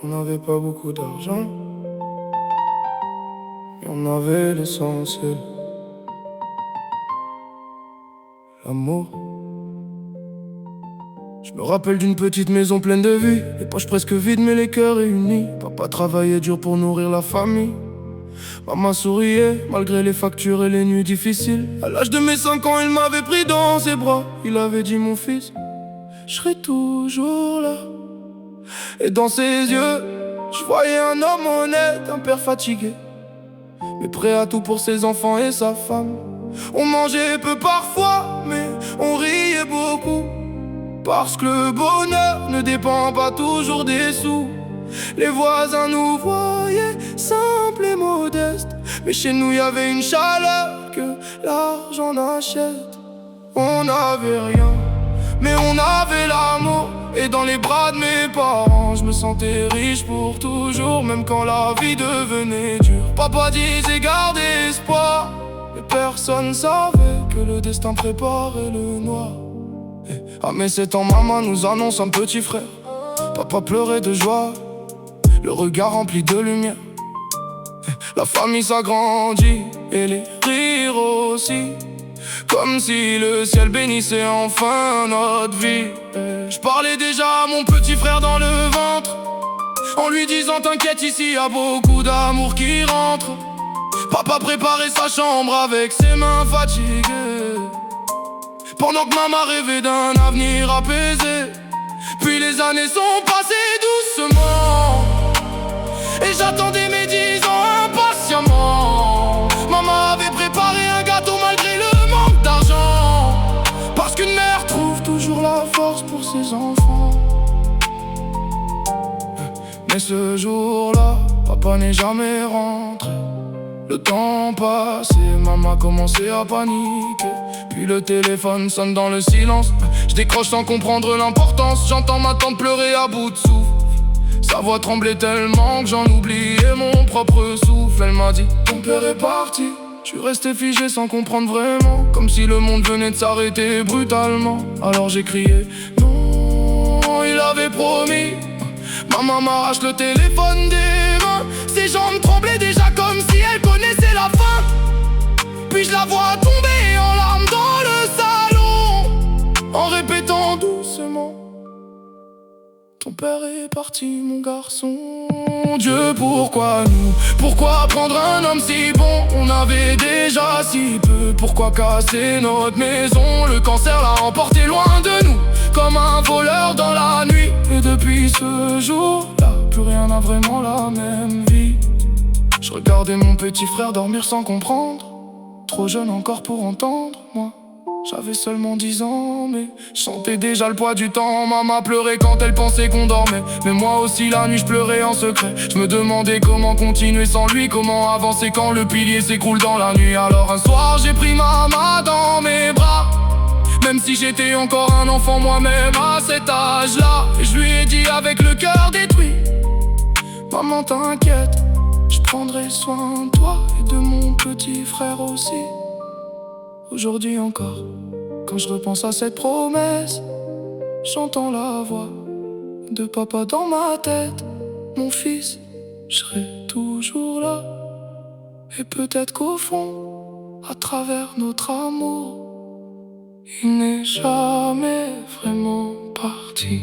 on n'avait pas beaucoup d'argent, mais on avait l'essentiel, l'amour. Je me rappelle d'une petite maison pleine de vie, les poches presque vides mais les cœurs réunis. Papa travaillait dur pour nourrir la famille, maman souriait malgré les factures et les nuits difficiles. À l'âge de mes 5 ans, il m'avait pris dans ses bras. Il avait dit: mon fils, je serai toujours là. Et dans ses yeux, je voyais un homme honnête, un père fatigué, mais prêt à tout pour ses enfants et sa femme. On mangeait peu parfois, mais on riait beaucoup, parce que le bonheur ne dépend pas toujours des sous. Les voisins nous voyaient simples et modestes, mais chez nous y avait une chaleur que l'argent n'achète. On n'avait rien, mais on avait l'amour. Et dans les bras de mes parents, je me sentais riche pour toujours, même quand la vie devenait dure. Papa disait garde espoir, mais personne savait que le destin préparait le noir. À mes 7 ans, maman nous annonce un petit frère. Papa pleurait de joie, le regard rempli de lumière. La famille s'agrandit et les rires aussi, comme si le ciel bénissait enfin notre vie. Je parlais déjà à mon petit frère dans le ventre, en lui disant t'inquiète, ici y a beaucoup d'amour qui rentre. Papa préparait sa chambre avec ses mains fatiguées, pendant que maman rêvait d'un avenir apaisé. Puis les années sont passées doucement, et j'attendais mes 10 ans impatiemment. Maman avait préparé un gâteau malgré le manque d'argent, parce qu'une mère trouve toujours la force pour ses enfants. Mais ce jour-là, papa n'est jamais rentré. Le temps passé, maman commençait à paniquer. Puis le téléphone sonne dans le silence. Je décroche sans comprendre l'importance. J'entends ma tante pleurer à bout de souffle. Sa voix tremblait tellement que j'en oubliais mon propre souffle. Elle m'a dit ton père est parti. Je suis resté figé sans comprendre vraiment, comme si le monde venait de s'arrêter brutalement. Alors j'ai crié non, il avait promis. Maman m'arrache le téléphone des mains. Ses jambes tremblaient déjà comme si elle connaissait la fin. Puis je la vois tomber en larmes dans le salon, en répétant doucement ton père est parti mon garçon. Dieu, pourquoi nous? Pourquoi prendre un homme si bon? On avait déjà si peu. Pourquoi casser notre maison? Le cancer l'a emporté loin de nous, comme un voleur dans la nuit. Et depuis ce jour-là, plus rien n'a vraiment la même vie. Je regardais mon petit frère dormir sans comprendre, trop jeune encore pour entendre. Moi, j'avais seulement 10 ans, mais je sentais déjà le poids du temps. Maman pleurait quand elle pensait qu'on dormait, mais moi aussi la nuit je pleurais en secret. Je me demandais comment continuer sans lui, comment avancer quand le pilier s'écroule dans la nuit. Alors un soir j'ai pris maman dans mes bras, même si j'étais encore un enfant moi-même à cet âge-là. Et je lui ai dit avec le cœur détruit: maman t'inquiète, je prendrai soin de toi et de mon petit frère aussi. Aujourd'hui encore, quand je repense à cette promesse, j'entends la voix de papa dans ma tête. Mon fils, je serai toujours là. Et peut-être qu'au fond, à travers notre amour, il n'est jamais vraiment parti.